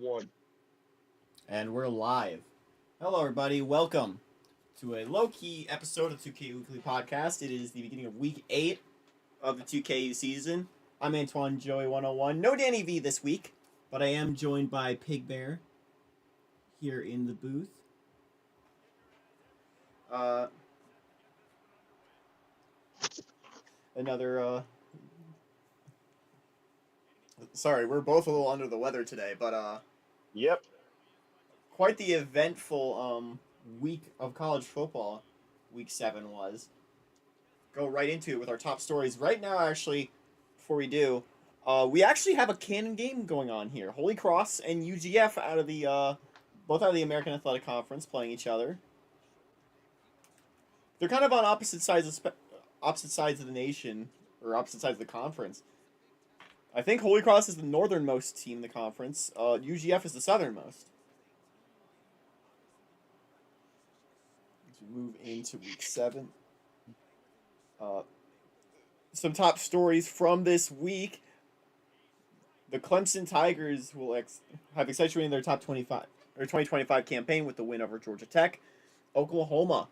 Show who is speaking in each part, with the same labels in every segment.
Speaker 1: One.
Speaker 2: And we're live. Hello, everybody. Welcome to a low-key episode of 2K Weekly Podcast. It is the beginning of Week 8 of the 2K season. I'm Antoine Joey 101. No Danny V this week, but I am joined by Pig Bear here in the booth. Sorry, we're both a little under the weather today, but
Speaker 1: Yep.
Speaker 2: quite the eventful week of college football. Week 7 was. Go right into it with our top stories right now. Actually, before we do, we actually have a canon game going on here. Holy Cross and UGF out of the both out of the American Athletic Conference playing each other. They're kind of on opposite sides of the nation, or opposite sides of the conference. I think Holy Cross is the northernmost team in the conference. UGF is the southernmost. As we move into Week 7. Some top stories from this week. The Clemson Tigers will have accentuated their top 25 or 2025 campaign with the win over Georgia Tech. Oklahoma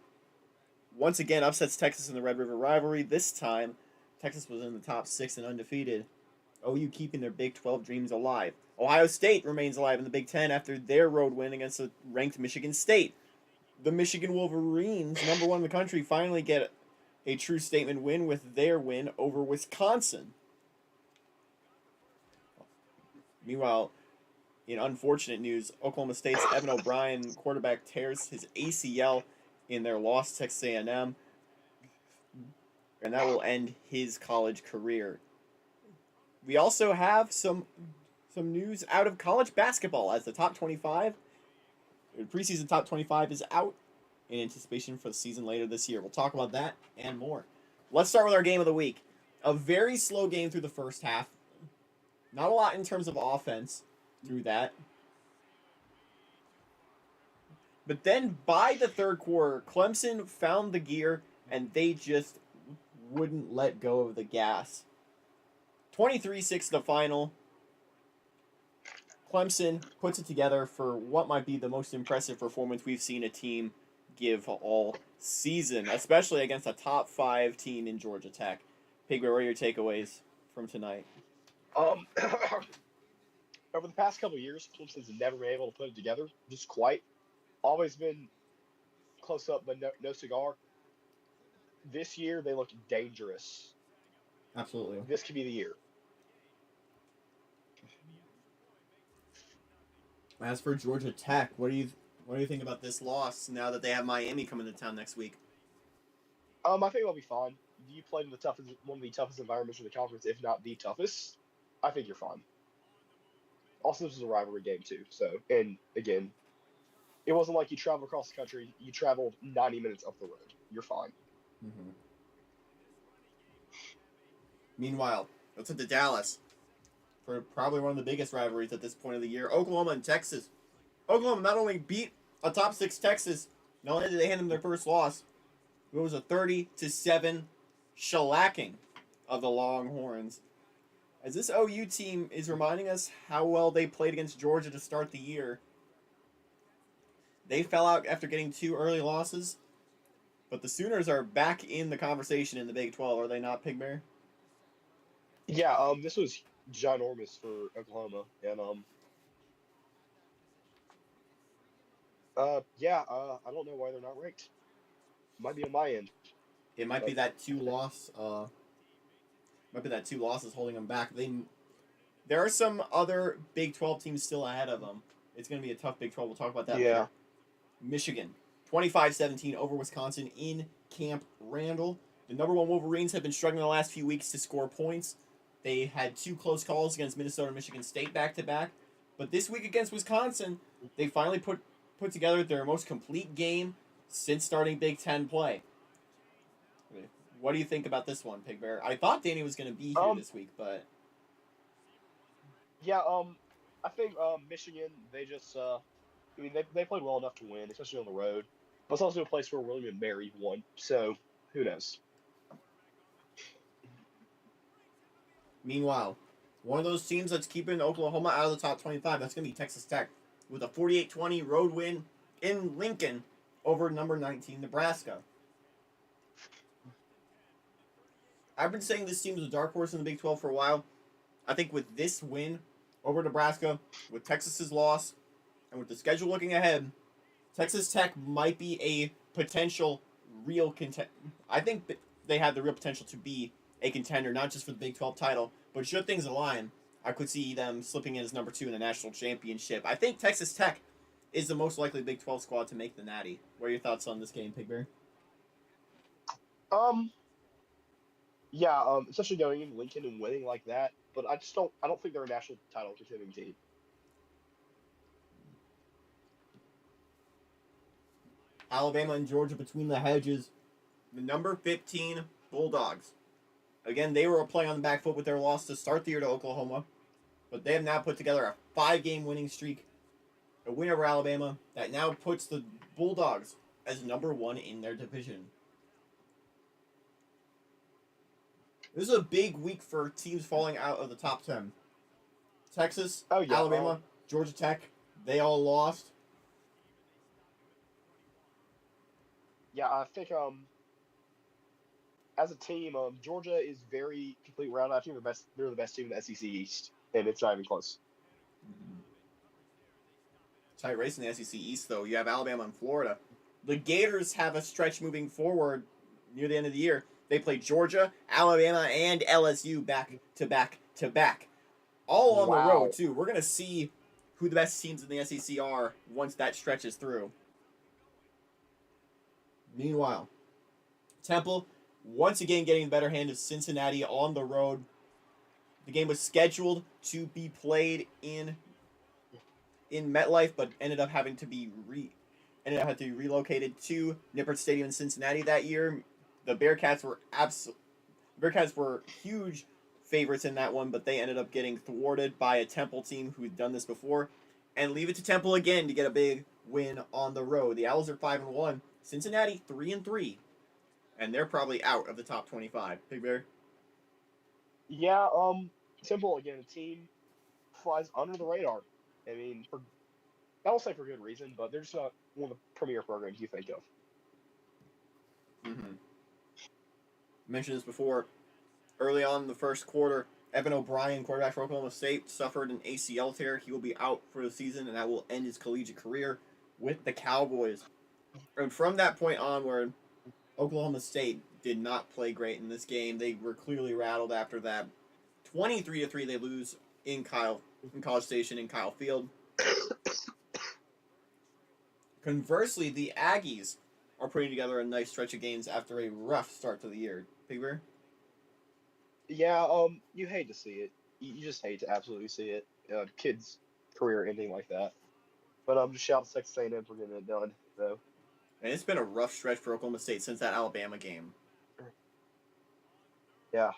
Speaker 2: once again upsets Texas in the Red River rivalry. This time, Texas was in the top 6 and undefeated. OU keeping their Big 12 dreams alive. Ohio State remains alive in the Big 10 after their road win against a ranked Michigan State. The Michigan Wolverines, number 1 in the country, finally get a true statement win with their win over Wisconsin. Meanwhile, in unfortunate news, Oklahoma State's Evan O'Brien, quarterback, tears his ACL in their loss to Texas A&M, and that will end his college career. We also have some news out of college basketball as the top 25, the preseason top 25 is out in anticipation for the season later this year. We'll talk about that and more. Let's start with our game of the week. A very slow game through the first half. Not a lot in terms of offense through that. But then by the third quarter, Clemson found the gear and they just wouldn't let go of the gas. 23-6 the final. Clemson puts it together for what might be the most impressive performance we've seen a team give all season, especially against a top 5 team in Georgia Tech. Pig, what are your takeaways from tonight?
Speaker 1: Over the past couple of years, Clemson's never been able to put it together. Just quite. Always been close up, but no cigar. This year, they look dangerous.
Speaker 2: Absolutely.
Speaker 1: This could be the year.
Speaker 2: As for Georgia Tech, what do you think about this loss now that they have Miami coming to town next week?
Speaker 1: I think they'll be fine. You played in one of the toughest environments in the conference, if not the toughest. I think you're fine. Also, this was a rivalry game too. So, and again, it wasn't like you traveled across the country. You traveled 90 minutes up the road. You're fine.
Speaker 2: Mm-hmm. Meanwhile, let's head to Dallas for probably one of the biggest rivalries at this point of the year. Oklahoma and Texas. Oklahoma not only beat a top 6 Texas, not only did they hand them their first loss, it was a 30-7 shellacking of the Longhorns. As this OU team is reminding us how well they played against Georgia to start the year. They fell out after getting 2 early losses, but the Sooners are back in the conversation in the Big 12, are they not, Pig Bear?
Speaker 1: Yeah. This was ginormous for Oklahoma, and I don't know why they're not ranked. Might be on my end.
Speaker 2: It might be that 2 losses holding them back. There are some other Big 12 teams still ahead of them. It's going to be a tough Big 12. We'll talk about that later. Michigan, 25-17 over Wisconsin in Camp Randall. The number 1 Wolverines have been struggling the last few weeks to score points. They had 2 close calls against Minnesota and Michigan State back-to-back. But this week against Wisconsin, they finally put together their most complete game since starting Big 10 play. What do you think about this one, Pig Bear? I thought Danny was going to be here this week, but...
Speaker 1: Yeah, I think Michigan, they just... they played well enough to win, especially on the road. But it's also a place where William and Mary won, so who knows?
Speaker 2: Meanwhile, One of those teams that's keeping Oklahoma out of the top 25, that's going to be Texas Tech with a 48-20 road win in Lincoln over number 19 Nebraska. I've been saying this team is a dark horse in the Big 12 for a while. I think with this win over Nebraska, with Texas's loss, and with the schedule looking ahead, Texas Tech might be a potential real contender. I think they have the real potential to be a contender, not just for the Big 12 title, but should things align, I could see them slipping in as number 2 in the national championship. I think Texas Tech is the most likely Big 12 squad to make the Natty. What are your thoughts on this game, Pigberry?
Speaker 1: Um, yeah, especially going in Lincoln and winning like that. But I don't think they're a national title contending team.
Speaker 2: Alabama and Georgia between the hedges. The number 15 Bulldogs. Again, they were playing on the back foot with their loss to start the year to Oklahoma, but they have now put together a 5-game winning streak, a win over Alabama that now puts the Bulldogs as number 1 in their division. This is a big week for teams falling out of the top 10. Texas,
Speaker 1: Oh yeah,
Speaker 2: Alabama, Georgia Tech, they all lost.
Speaker 1: yeah, I think as a team, Georgia is very complete round. I think they're the best team in the SEC East, and it's not even close.
Speaker 2: Tight race in the SEC East, though. You have Alabama and Florida. The Gators have a stretch moving forward near the end of the year. They play Georgia, Alabama, and LSU back to back to back. All on the
Speaker 1: Wow.
Speaker 2: road, too. We're going to see who the best teams in the SEC are once that stretches through. Meanwhile, Temple, once again getting the better hand of Cincinnati on the road. The game was scheduled to be played in MetLife, but ended up having to be relocated to Nippert Stadium in Cincinnati that year. The Bearcats were huge favorites in that one, but they ended up getting thwarted by a Temple team who had done this before, and leave it to Temple again to get a big win on the road. The Owls are 5-1, Cincinnati 3-3, and they're probably out of the top 25. Big Bear.
Speaker 1: Yeah, Temple again, a team flies under the radar. I mean, I don't say for good reason, but they're just not one of the premier programs you think of.
Speaker 2: Mm-hmm. Mentioned this before. Early on in the first quarter, Evan O'Brien, quarterback for Oklahoma State, suffered an ACL tear. He will be out for the season, and that will end his collegiate career with the Cowboys. And from that point onward, Oklahoma State did not play great in this game. They were clearly rattled after that. 23-3, they lose in College Station in Kyle Field. Conversely, the Aggies are putting together a nice stretch of games after a rough start to the year. Pigbear?
Speaker 1: Yeah, you hate to see it. You just hate to absolutely see it. Kid's career ending like that. But just shout out to Texas A&M for getting it done, though.
Speaker 2: And it's been a rough stretch for Oklahoma State since that Alabama game.
Speaker 1: Yeah.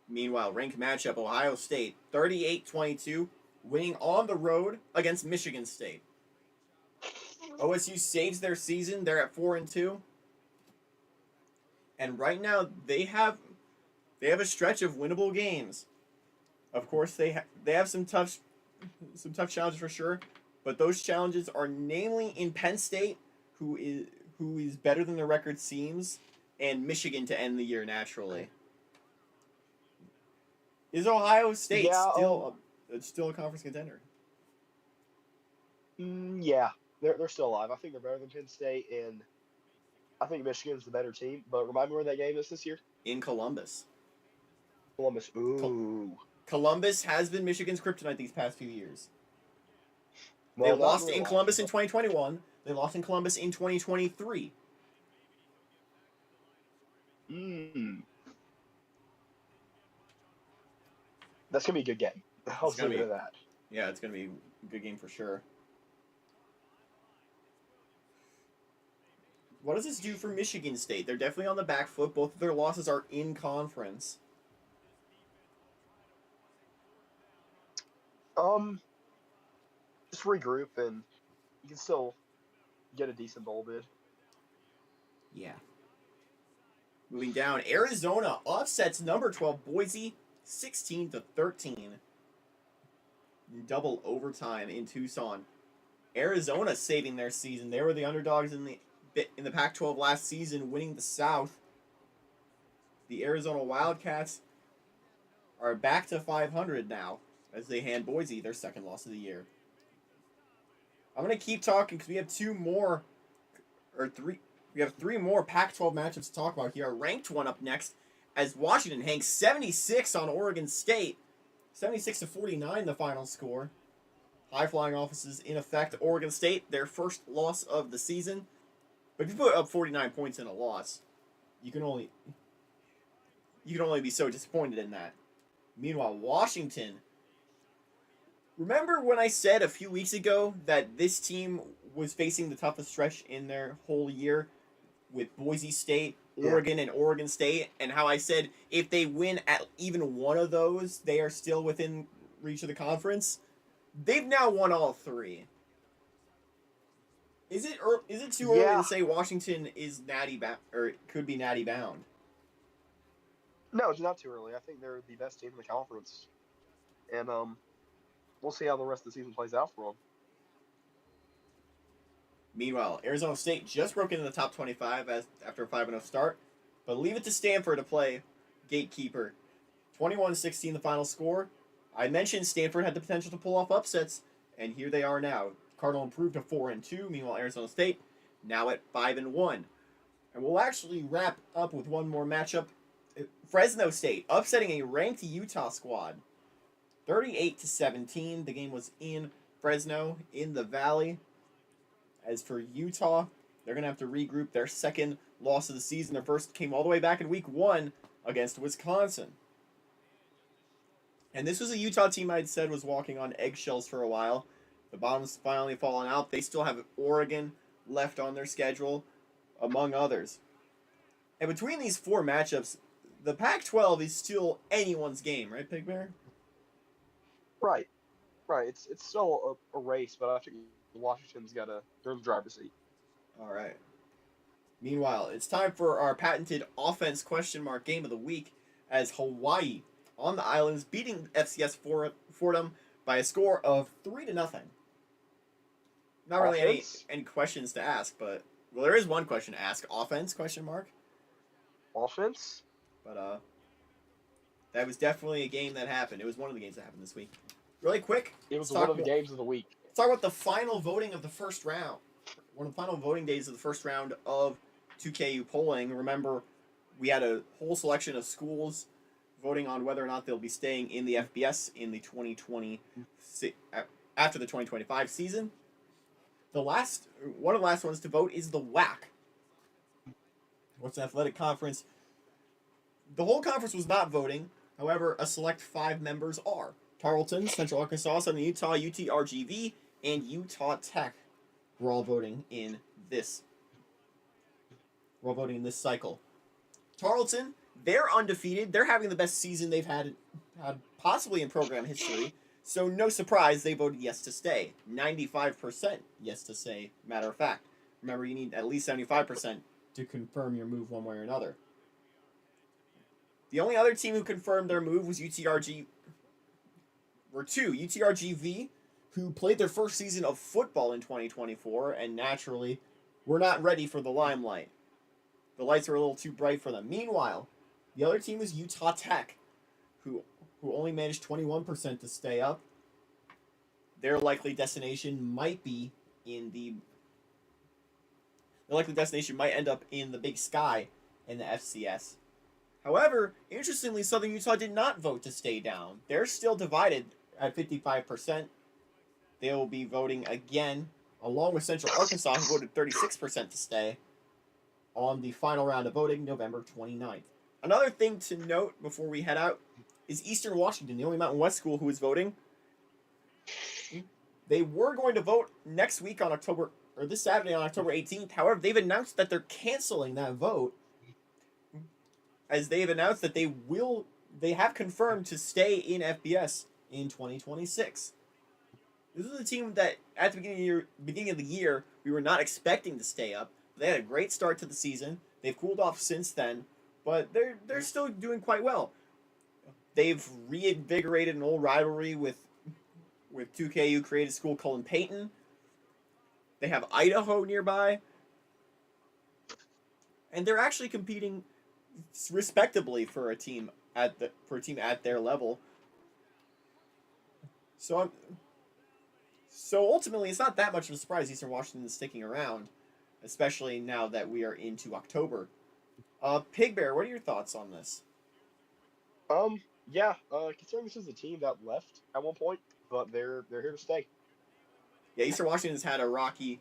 Speaker 2: Meanwhile, ranked matchup, Ohio State, 38-22, winning on the road against Michigan State. OSU saves their season. They're at 4-2. And right now, they have a stretch of winnable games. Of course, they have some tough challenges for sure, but those challenges are namely in Penn State, who is better than the record seems, and Michigan to end the year naturally. Is Ohio State still a conference contender?
Speaker 1: Yeah, they're still alive. I think they're better than Penn State, and I think Michigan's the better team. But remind me where that game is this year.
Speaker 2: In Columbus.
Speaker 1: Columbus. Ooh.
Speaker 2: Columbus has been Michigan's kryptonite these past few years.
Speaker 1: Well,
Speaker 2: they lost in Columbus in 2021. They lost in Columbus in 2023.
Speaker 1: That's going to be a good game. I'll just leave it at that.
Speaker 2: Yeah, it's going to be a good game for sure. What does this do for Michigan State? They're definitely on the back foot. Both of their losses are in conference.
Speaker 1: Just regroup, and you can still get a decent bowl bid.
Speaker 2: Yeah. Moving down, Arizona upsets number 12 Boise 16-13. Double overtime in Tucson. Arizona saving their season. They were the underdogs in the Pac-12 last season, winning the South. The Arizona Wildcats are back to 500 now as they hand Boise their second loss of the year. I'm going to keep talking because we have three more Pac-12 matchups to talk about here. A ranked one up next as Washington hangs 76 on Oregon State. 76-49 the final score. High-flying offenses in effect. Oregon State, their first loss of the season. But if you put up 49 points in a loss, you can only be so disappointed in that. Meanwhile, Washington. Remember when I said a few weeks ago that this team was facing the toughest stretch in their whole year with Boise State, Oregon, and Oregon State, and how I said if they win at even one of those, they are still within reach of the conference? They've now won all three. Is it too early to say Washington is natty bound or could be natty bound?
Speaker 1: No, it's not too early. I think they're the best team in the conference, and we'll see how the rest of the season plays out for them.
Speaker 2: Meanwhile, Arizona State just broke into the top 25 after a 5-0 start, but leave it to Stanford to play gatekeeper. 21-16 the final score. I mentioned Stanford had the potential to pull off upsets, and here they are now. Cardinal improved to 4-2. Meanwhile, Arizona State now at 5-1. And we'll actually wrap up with one more matchup. Fresno State upsetting a ranked Utah squad, 38-17. The game was in Fresno in the Valley. As for Utah, they're going to have to regroup. Their second loss of the season. Their first came all the way back in week 1 against Wisconsin. And this was a Utah team I'd said was walking on eggshells for a while. The bottom's finally fallen out. They still have Oregon left on their schedule, among others. And between these four matchups, the Pac-12 is still anyone's game, right, Big Bear?
Speaker 1: Right. It's still a race, but I think Washington's they're in the driver's seat.
Speaker 2: All right. Meanwhile, it's time for our patented offense question mark game of the week as Hawaii on the islands beating FCS Fordham by a score of 3-0. Not really any questions to ask, but well, there is one question to ask. Offense question mark.
Speaker 1: Offense.
Speaker 2: But that was definitely a game that happened. It was one of the games that happened this week. Really quick.
Speaker 1: It was one of the games of the week.
Speaker 2: Let's talk about the final voting of the first round. One of the final voting days of the first round of 2KU polling. Remember, we had a whole selection of schools voting on whether or not they'll be staying in the FBS in the 2020 after the 2025 season. One of the last ones to vote is the WAC. What's an athletic conference? The whole conference was not voting. However, a select 5 members are. Tarleton, Central Arkansas, Southern Utah, UTRGV, and Utah Tech were all voting in this. We're all voting in this cycle. Tarleton, they're undefeated. They're having the best season they've had possibly in program history. So no surprise, they voted yes to stay. 95% yes to stay, matter of fact. Remember, you need at least 75% to confirm your move one way or another. The only other team who confirmed their move was UTRGV, who played their first season of football in 2024, and naturally were not ready for the limelight. The lights were a little too bright for them. Meanwhile, the other team was Utah Tech, who only managed 21% to stay up. Their likely destination might end up in the Big Sky in the FCS. However, interestingly, Southern Utah did not vote to stay down. They're still divided at 55%. They will be voting again, along with Central Arkansas, who voted 36% to stay, on the final round of voting, November 29th. Another thing to note before we head out is Eastern Washington, the only Mountain West school who is voting. They were going to vote next week on this Saturday on October 18th. However, they've announced that they're canceling that vote, as they've announced that they have confirmed to stay in FBS in 2026. This is a team that at the beginning of the year we were not expecting to stay up. They had a great start to the season. They've cooled off since then, but they're still doing quite well. They've reinvigorated an old rivalry with 2KU created school Cullen Payton. They have Idaho nearby, and they're actually competing respectably for a team at their level. So ultimately, it's not that much of a surprise Eastern Washington is sticking around, especially now that we are into October. Pig Bear, what are your thoughts on this?
Speaker 1: Yeah. Considering this is a team that left at one point, but they're here to stay.
Speaker 2: Yeah, Eastern Washington's had a rocky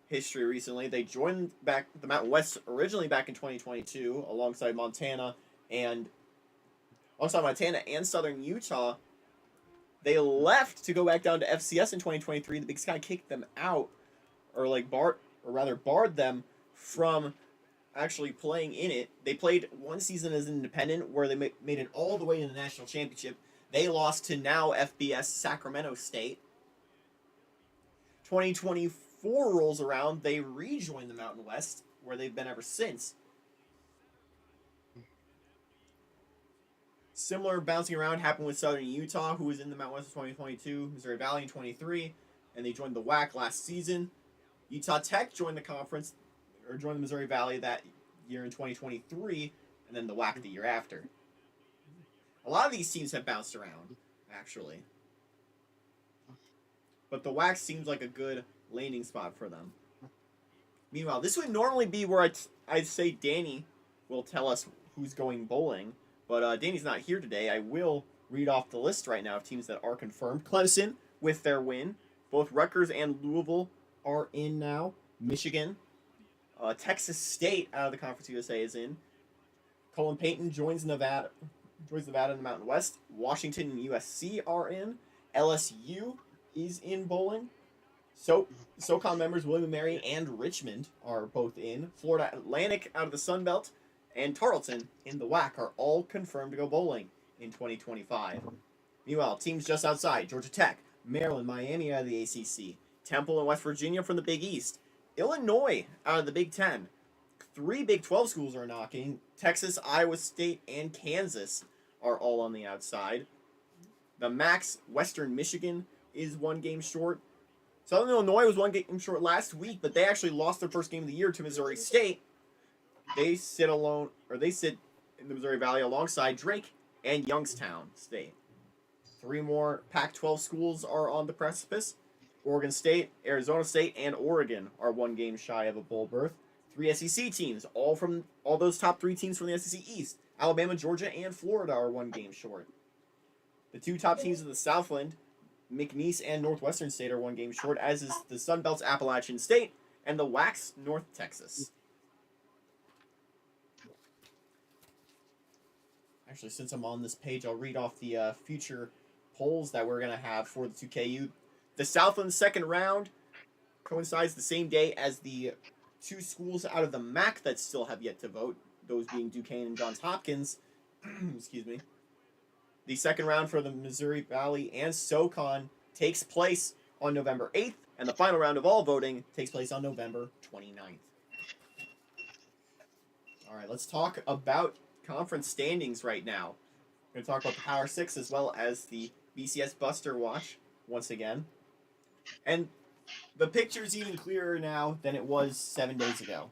Speaker 2: history recently. They joined back the Mountain West originally back in 2022 and Montana and Southern Utah. They left to go back down to FCS in 2023. The Big Sky kicked them out, barred them from actually playing in it. They played one season as an independent where they made it all the way to the national championship. They lost to now FBS Sacramento State. 2024 rolls around, they rejoin the Mountain West, where they've been ever since. Similar bouncing around happened with Southern Utah, who was in the Mountain West in 2022, Missouri Valley in 23, and they joined the WAC last season. Utah Tech joined the Missouri Valley that year in 2023, and then the WAC the year after. A lot of these teams have bounced around, actually. But the WAC seems like a good landing spot for them. Meanwhile, this would normally be where I'd say Danny will tell us who's going bowling. But Danny's not here today. I will read off the list right now of teams that are confirmed. Clemson with their win. Both Rutgers and Louisville are in now. Michigan. Texas State out of the Conference USA is in. Cullen Payton joins Nevada in the Mountain West. Washington and USC are in. LSU is in bowling. SoCon members William & Mary and Richmond are both in. Florida Atlantic out of the Sun Belt and Tarleton in the WAC are all confirmed to go bowling in 2025. Meanwhile, teams just outside: Georgia Tech, Maryland, Miami out of the ACC, Temple and West Virginia from the Big East, Illinois out of the Big Ten. 3 Big 12 schools are knocking. Texas, Iowa State, and Kansas are all on the outside. The MAC's Western Michigan is 1 game short. Southern Illinois was 1 game short last week, but they actually lost their first game of the year to Missouri State. They sit in the Missouri Valley alongside Drake and Youngstown State. 3 more Pac-12 schools are on the precipice. Oregon State, Arizona State, and Oregon are 1 game shy of a bowl berth. 3 SEC teams, all those top 3 teams from the SEC East. Alabama, Georgia, and Florida are 1 game short. The 2 top teams of the Southland, McNeese and Northwestern State, are 1 game short, as is the Sun Belt's Appalachian State and the WAC's North Texas. Actually, since I'm on this page, I'll read off the future polls that we're going to have for the 2KU. The Southland second round coincides the same day as the 2 schools out of the MAC that still have yet to vote, those being Duquesne and Johns Hopkins. Excuse me. The second round for the Missouri Valley and SoCon takes place on November 8th, and the final round of all voting takes place on November 29th. All right, let's talk about conference standings right now. We're going to talk about the Power 6 as well as the BCS Buster Watch once again. And the picture's even clearer now than it was 7 days ago.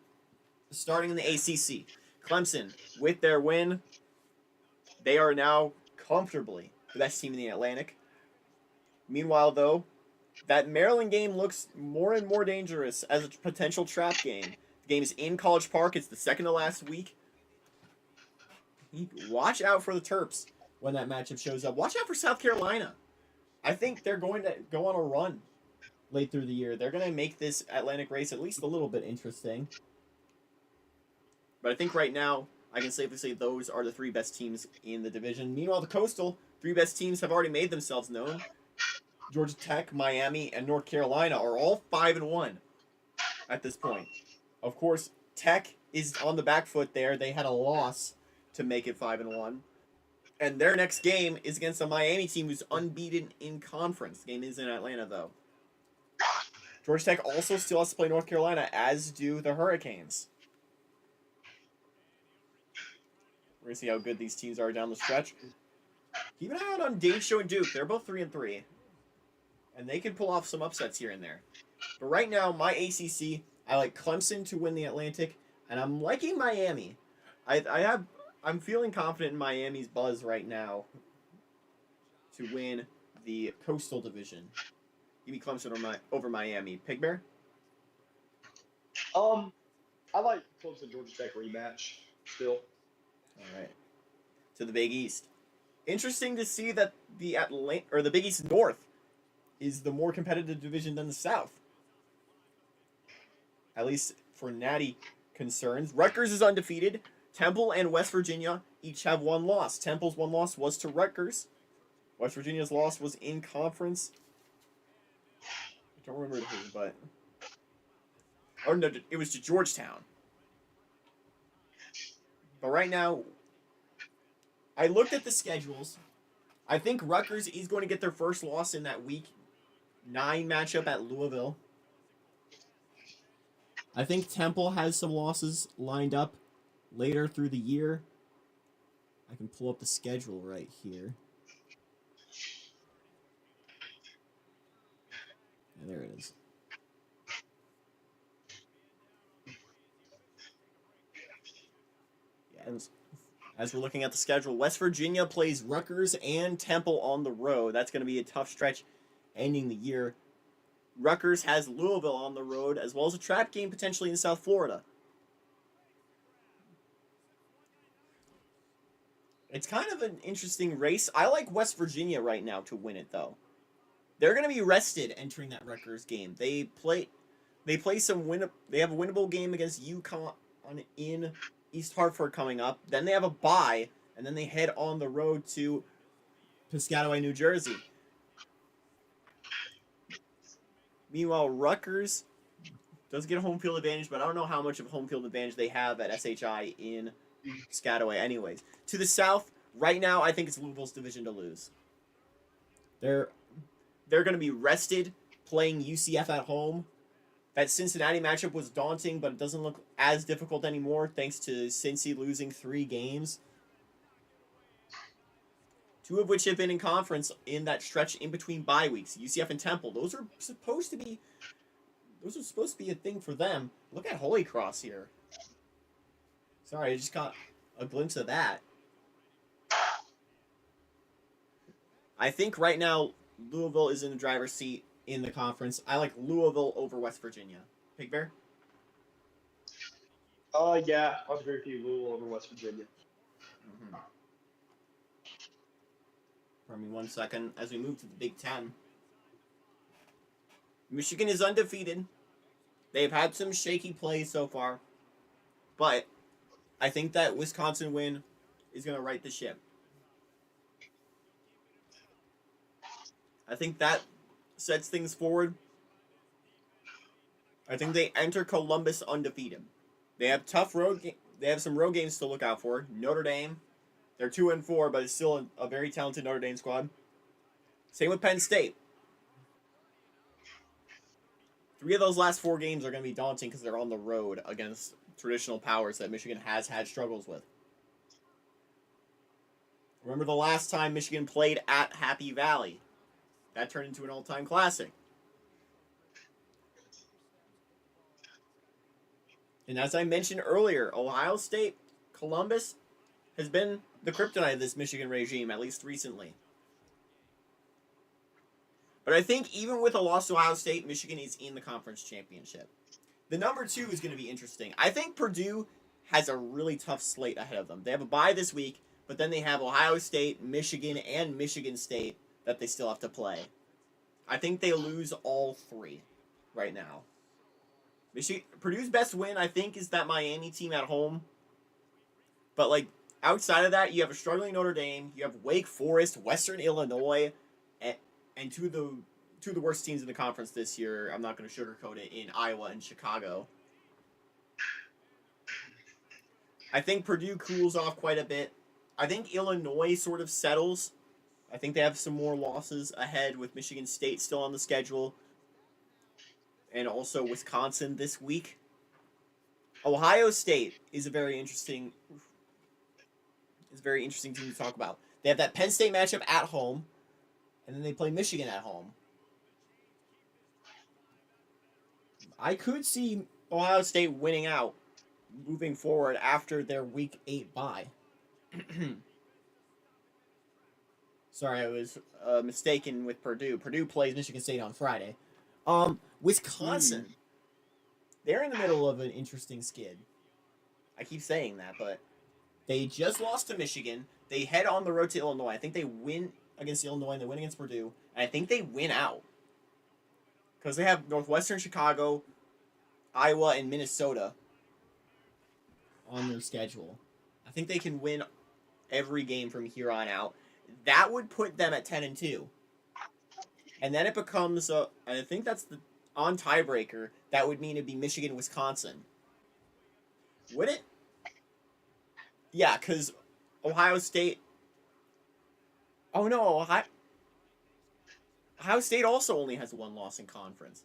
Speaker 2: Starting in the ACC, Clemson, with their win, they are now comfortably the best team in the Atlantic. Meanwhile, though, that Maryland game looks more and more dangerous as a potential trap game. The game is in College Park. It's the second to last week. Watch out for the Terps when that matchup shows up. Watch out for South Carolina. I think they're going to go on a run late through the year. They're going to make this Atlantic race at least a little bit interesting. But I think right now, I can safely say those are the 3 best teams in the division. Meanwhile, the Coastal, 3 best teams have already made themselves known. Georgia Tech, Miami, and North Carolina are all 5-1 at this point. Of course, Tech is on the back foot there. They had a loss to make it 5-1. And their next game is against a Miami team who's unbeaten in conference. The game is in Atlanta, though. Georgia Tech also still has to play North Carolina, as do the Hurricanes. We're gonna see how good these teams are down the stretch. Keep an eye out on Dave Show and Duke. They're both 3-3, and they can pull off some upsets here and there. But right now, my ACC, I like Clemson to win the Atlantic, and I'm liking Miami. I'm feeling confident in Miami's buzz right now to win the Coastal Division. Give me Clemson over Miami. Pig Bear?
Speaker 1: I like Clemson Georgia Tech rematch still.
Speaker 2: All right. To the Big East. Interesting to see that the Big East North is the more competitive division than the South. At least for Natty concerns. Rutgers is undefeated. Temple and West Virginia each have one loss. Temple's one loss was to Rutgers. West Virginia's loss was in conference. I don't remember who, but... Oh, no, it was to Georgetown. But right now, I looked at the schedules. I think Rutgers is going to get their first loss in that Week 9 matchup at Louisville. I think Temple has some losses lined up later through the year. I can pull up the schedule right here. Yeah, there it is. Yeah, as we're looking at the schedule, West Virginia plays Rutgers and Temple on the road. That's going to be a tough stretch ending the year. Rutgers has Louisville on the road, as well as a trap game potentially in South Florida. It's kind of an interesting race. I like West Virginia right now to win it, though. They're going to be rested entering that Rutgers game. They play some They have a winnable game against UConn in East Hartford coming up. Then they have a bye, and then they head on the road to Piscataway, New Jersey. Meanwhile, Rutgers does get a home field advantage, but I don't know how much of a home field advantage they have at SHI in Piscataway anyways. To the south, right now, I think it's Louisville's division to lose. They're going to be rested playing UCF at home. That Cincinnati matchup was daunting, but it doesn't look as difficult anymore thanks to Cincy losing 3 games. 2 of which have been in conference in that stretch in between bye weeks. UCF and Temple. Those are supposed to be a thing for them. Look at Holy Cross here. Sorry, I just got a glimpse of that. I think right now Louisville is in the driver's seat in the conference. I like Louisville over West Virginia. Pig Bear?
Speaker 1: Yeah, I'll agree with you. Louisville over West Virginia.
Speaker 2: Mm-hmm. Pardon me 1 second. As we move to the Big Ten, Michigan is undefeated. They've had some shaky plays so far, but I think that Wisconsin win is going to right the ship. I think that sets things forward. I think they enter Columbus undefeated. They have they have some road games to look out for. Notre Dame, they're 2-4, but it's still a very talented Notre Dame squad. Same with Penn State. 3 of those last 4 games are going to be daunting because they're on the road against traditional powers that Michigan has had struggles with. Remember the last time Michigan played at Happy Valley? That turned into an all-time classic. And as I mentioned earlier, Ohio State, Columbus has been the kryptonite of this Michigan regime, at least recently. But I think even with a loss to Ohio State, Michigan is in the conference championship. The number 2 is going to be interesting. I think Purdue has a really tough slate ahead of them. They have a bye this week, but then they have Ohio State, Michigan, and Michigan State that they still have to play. I think they lose all 3 right now. Purdue's best win, I think, is that Miami team at home. But, like, outside of that, you have a struggling Notre Dame, you have Wake Forest, Western Illinois, and two of the worst teams in the conference this year. I'm not going to sugarcoat it, in Iowa and Chicago. I think Purdue cools off quite a bit. I think Illinois sort of settles. I think they have some more losses ahead with Michigan State still on the schedule. And also Wisconsin this week. Ohio State is a very interesting is a very interesting team to talk about. They have that Penn State matchup at home, and then they play Michigan at home. I could see Ohio State winning out moving forward after their Week 8 bye. Sorry, I was mistaken with Purdue. Purdue plays Michigan State on Friday. Wisconsin, they're in the middle of an interesting skid. I keep saying that, but they just lost to Michigan. They head on the road to Illinois. I think they win against Illinois, and they win against Purdue, and I think they win out. Because they have Northwestern Chicago, Iowa, and Minnesota on their schedule. I think they can win every game from here on out. That would put them at 10-2. And then it becomes I think that's the on tiebreaker. That would mean it'd be Michigan, Wisconsin. Would it? Yeah, because Ohio State. Oh no, Ohio State also only has one loss in conference.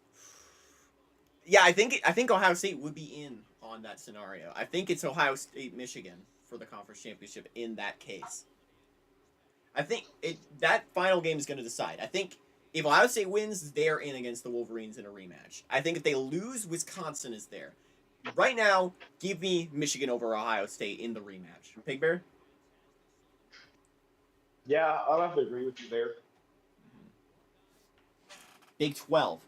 Speaker 2: Yeah, I think Ohio State would be in on that scenario. I think it's Ohio State, Michigan for the conference championship in that case. I think that final game is going to decide. I think if Ohio State wins, they're in against the Wolverines in a rematch. I think if they lose, Wisconsin is there. Right now, give me Michigan over Ohio State in the rematch. Pig Bear?
Speaker 1: Yeah, I'll have to agree with you there.
Speaker 2: Big 12.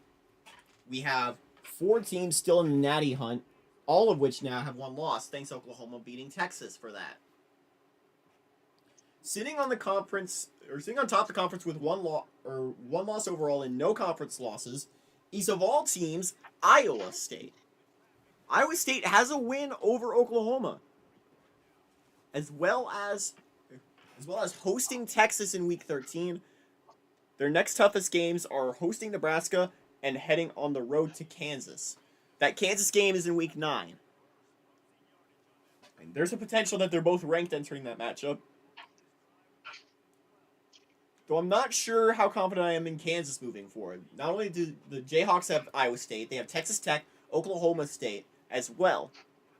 Speaker 2: We have 4 teams still in the Natty hunt, all of which now have one loss, thanks to Oklahoma beating Texas for that. Sitting on top of the conference with one loss overall and no conference losses is, of all teams, Iowa State. Iowa State has a win over Oklahoma, as well as hosting Texas in Week 13. Their next toughest games are hosting Nebraska and heading on the road to Kansas. That Kansas game is in Week 9. And there's a potential that they're both ranked entering that matchup. Though I'm not sure how confident I am in Kansas moving forward. Not only do the Jayhawks have Iowa State, they have Texas Tech, Oklahoma State as well.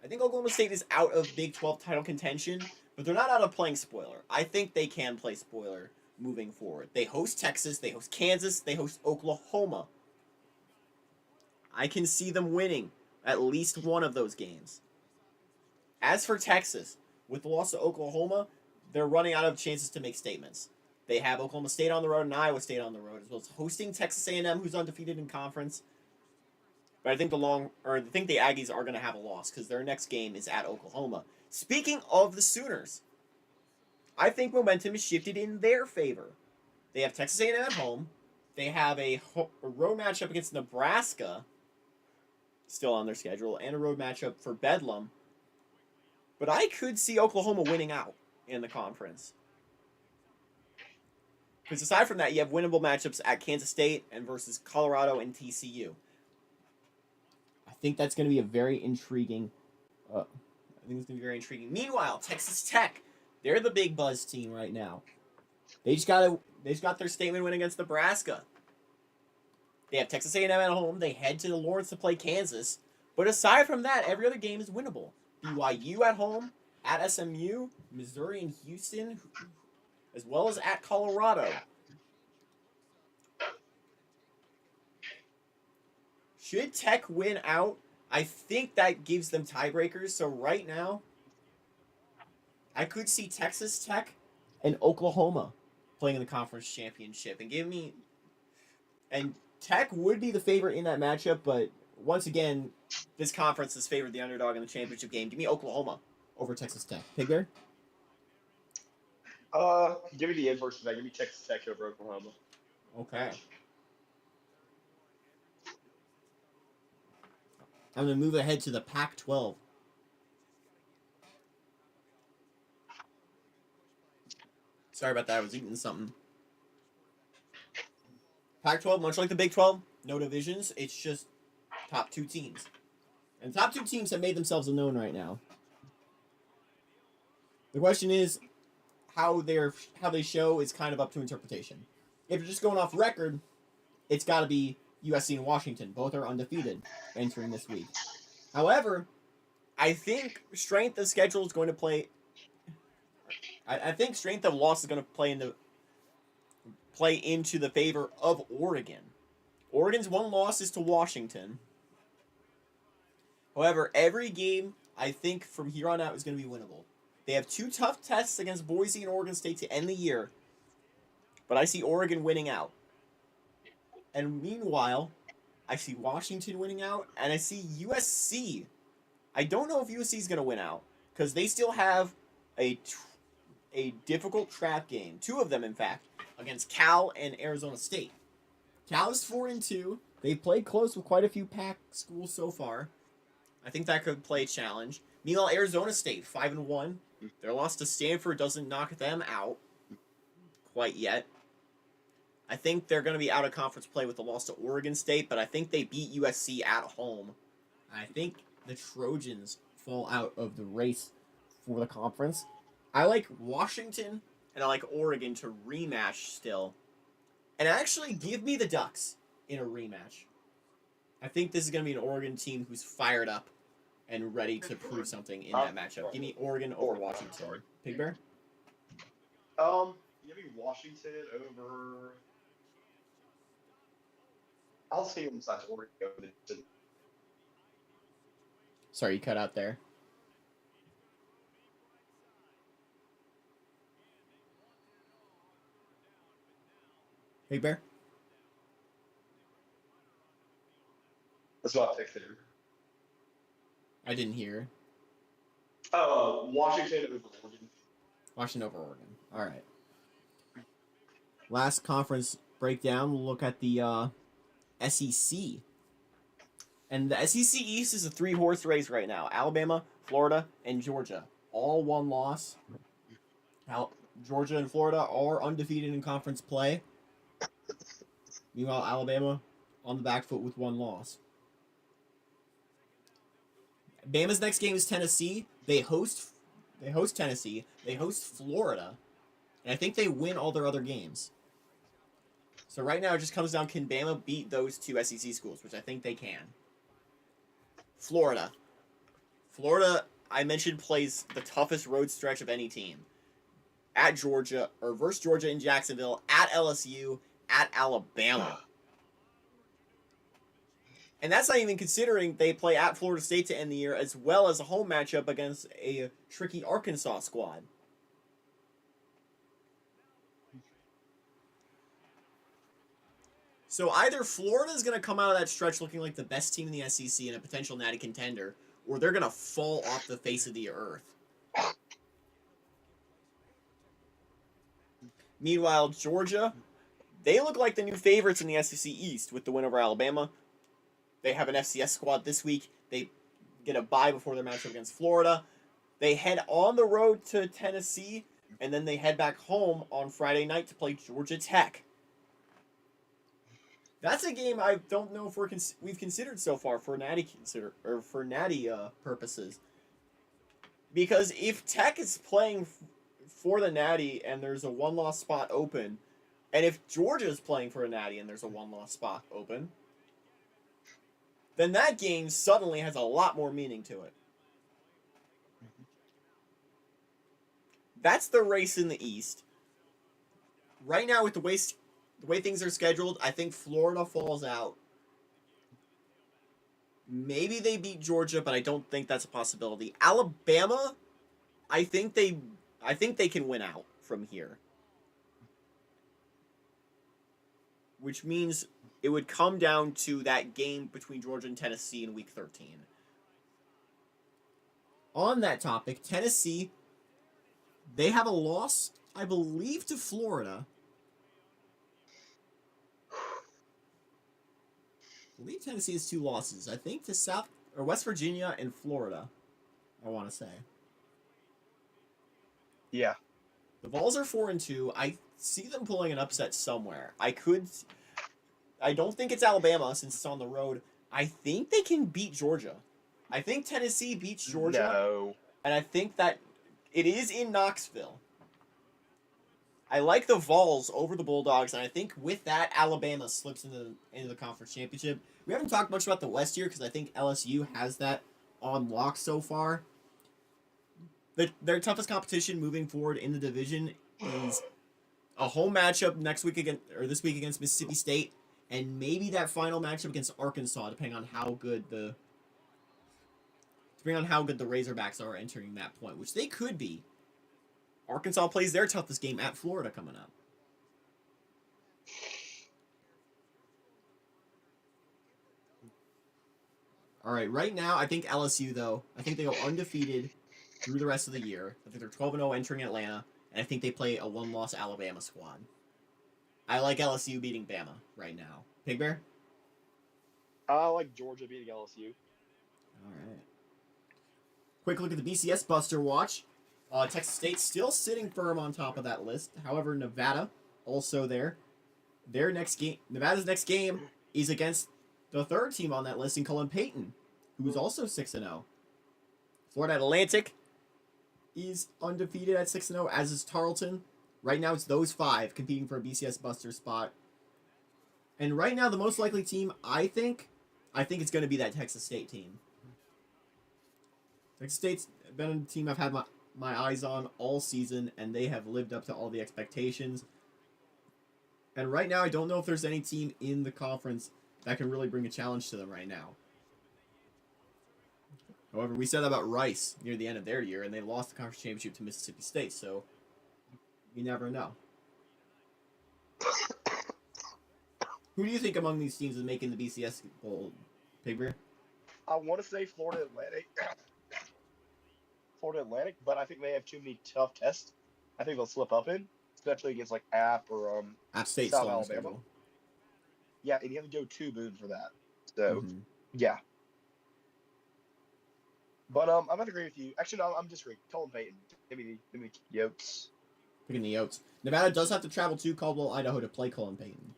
Speaker 2: I think Oklahoma State is out of Big 12 title contention, but they're not out of playing spoiler. I think they can play spoiler moving forward. They host Texas, they host Kansas, they host Oklahoma. I can see them winning at least one of those games. As for Texas, with the loss to Oklahoma, they're running out of chances to make statements. They have Oklahoma State on the road and Iowa State on the road, as well as hosting Texas A&M, who's undefeated in conference. But I think the Aggies are going to have a loss because their next game is at Oklahoma. Speaking of the Sooners, I think momentum is shifted in their favor. They have Texas A&M at home. They have a road matchup against Nebraska, still on their schedule, and a road matchup for Bedlam. But I could see Oklahoma winning out in the conference. Because aside from that, you have winnable matchups at Kansas State and versus Colorado and TCU. I think that's going to be a very intriguing. Meanwhile, Texas Tech, they're the big buzz team right now. They just got their statement win against Nebraska. They have Texas A&M at home. They head to Lawrence to play Kansas. But aside from that, every other game is winnable. BYU at home, at SMU, Missouri and Houston, as well as at Colorado. Should Tech win out, I think that gives them tiebreakers. So right now, I could see Texas Tech and Oklahoma playing in the conference championship. And Tech would be the favorite in that matchup, but once again, this conference has favored the underdog in the championship game. Give me Oklahoma over Texas Tech. Pig Bear?
Speaker 1: Give me the inverse of that. Give me Texas Tech over Oklahoma.
Speaker 2: Okay. I'm going to move ahead to the Pac-12. Sorry about that. I was eating something. Pac-12, much like the Big 12, no divisions. It's just top 2 teams. And the top 2 teams have made themselves known right now. The question is, how they show is kind of up to interpretation. If you're just going off record, it's got to be USC and Washington. Both are undefeated entering this week. However, I think strength of schedule is going to play I think strength of loss is going to play into the favor of Oregon. Oregon's one loss is to Washington. However, every game I think from here on out is going to be winnable. They have 2 tough tests against Boise and Oregon State to end the year, but I see Oregon winning out. And meanwhile, I see Washington winning out, and I see USC. I don't know if USC is going to win out because they still have a difficult trap game, 2 of them in fact, against Cal and Arizona State. Cal is 4-2. They've played close with quite a few Pac schools so far. I think that could play a challenge. Meanwhile, Arizona State 5-1. Their loss to Stanford doesn't knock them out quite yet. I think they're going to be out of conference play with the loss to Oregon State, but I think they beat USC at home. I think the Trojans fall out of the race for the conference. I like Washington and I like Oregon to rematch still. And actually give me the Ducks in a rematch. I think this is going to be an Oregon team who's fired up and ready to prove something in that matchup. Give me Oregon over Washington. Pig Bear?
Speaker 1: Give me Washington over. I'll see them besides Oregon.
Speaker 2: Sorry, you cut out there. Pig Bear?
Speaker 1: That's what I picked there.
Speaker 2: I didn't hear.
Speaker 1: Washington over Oregon.
Speaker 2: Washington over Oregon. All right. Last conference breakdown, we'll look at the SEC. And the SEC East is a 3-horse race right now. Alabama, Florida, and Georgia. All 1 loss. Georgia and Florida are undefeated in conference play. Meanwhile, Alabama on the back foot with 1 loss. Bama's next game is Tennessee. They host Tennessee. They host Florida. And I think they win all their other games. So right now it just comes down, can Bama beat those 2 SEC schools, which I think they can. Florida. Florida, I mentioned, plays the toughest road stretch of any team. At Georgia, or versus Georgia in Jacksonville, at LSU, at Alabama. And that's not even considering they play at Florida State to end the year, as well as a home matchup against a tricky Arkansas squad. So either Florida is going to come out of that stretch looking like the best team in the SEC and a potential natty contender, or they're going to fall off the face of the earth. Meanwhile, Georgia, they look like the new favorites in the SEC East with the win over Alabama. They have an FCS squad this week. They get a bye before their matchup against Florida. They head on the road to Tennessee, and then they head back home on Friday night to play Georgia Tech. That's a game I don't know if we've considered so far for natty purposes. Because if Tech is playing for the natty and there's a 1-loss spot open, and if Georgia is playing for a natty and there's a 1-loss spot open, then that game suddenly has a lot more meaning to it. That's the race in the East. Right now, with the way things are scheduled, I think Florida falls out. Maybe they beat Georgia, but I don't think that's a possibility. Alabama, I think they can win out from here. Which means it would come down to that game between Georgia and Tennessee in Week 13. On that topic, Tennessee, they have a loss, I believe, to Florida. I believe Tennessee has 2 losses. I think to West Virginia and Florida, I want to say.
Speaker 1: Yeah.
Speaker 2: The Vols are 4-2. I see them pulling an upset somewhere. I don't think it's Alabama since it's on the road. I think they can beat Georgia. I think Tennessee beats Georgia.
Speaker 1: No.
Speaker 2: And I think that it is in Knoxville. I like the Vols over the Bulldogs, and I think with that, Alabama slips into the conference championship. We haven't talked much about the West here because I think LSU has that on lock so far. their toughest competition moving forward in the division is a home matchup this week against Mississippi State, and maybe that final matchup against Arkansas, depending on how good the Razorbacks are entering that point, which they could be. Arkansas plays their toughest game at Florida coming up. All right, right now, I think LSU, though, I think they go undefeated through the rest of the year. I think they're 12-0 entering Atlanta, and I think they play a one-loss Alabama squad. I like LSU beating Bama right now. Pig Bear?
Speaker 1: I like Georgia beating LSU.
Speaker 2: All right. Quick look at the BCS Buster Watch. Texas State still sitting firm on top of that list. However, Nevada also there. Nevada's next game is against the third team on that list in Cullen Payton, who is also 6-0. Florida Atlantic is undefeated at 6-0, as is Tarleton. Right now, it's those five competing for a BCS Buster spot. And right now, the most likely team, I think it's going to be that Texas State team. Texas State's been a team I've had my eyes on all season, and they have lived up to all the expectations. And right now, I don't know if there's any team in the conference that can really bring a challenge to them right now. However, we said that about Rice near the end of their year, and they lost the conference championship to Mississippi State, so you never know. Who do you think among these teams is making the BCS Bowl, Pig Bear?
Speaker 1: I want to say Florida Atlantic, but I think they have too many tough tests. I think they'll slip up in, especially against like App or
Speaker 2: App State,
Speaker 1: South Alabama. Yeah, and you have to go to Boone for that. So, yeah. But I'm about to agree with you. Actually, no, I'm disagreeing. Cullen Payton. Give me the Yotes.
Speaker 2: Picking the Yotes. Nevada does have to travel to Caldwell, Idaho to play Cullen Payton.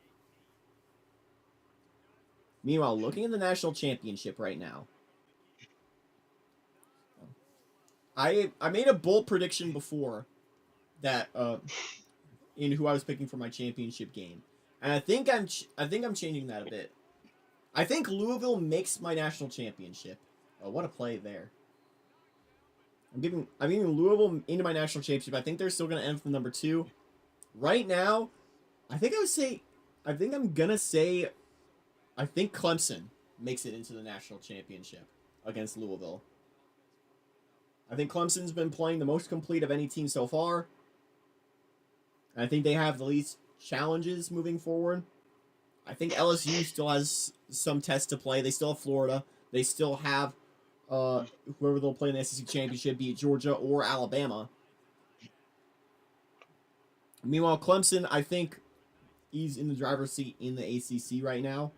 Speaker 2: Meanwhile, looking at the national championship right now, I made a bold prediction before that in who I was picking for my championship game, and I think I'm changing that a bit. I think Louisville makes my national championship. Oh, what a play there! I'm giving Louisville into my national championship. I think they're still going to end from number 2. Right now, I think Clemson makes it into the national championship against Louisville. I think Clemson's been playing the most complete of any team so far. And I think they have the least challenges moving forward. I think LSU still has some tests to play. They still have Florida. They still have whoever they'll play in the SEC championship, be it Georgia or Alabama. Meanwhile, Clemson, I think he's in the driver's seat in the ACC right now.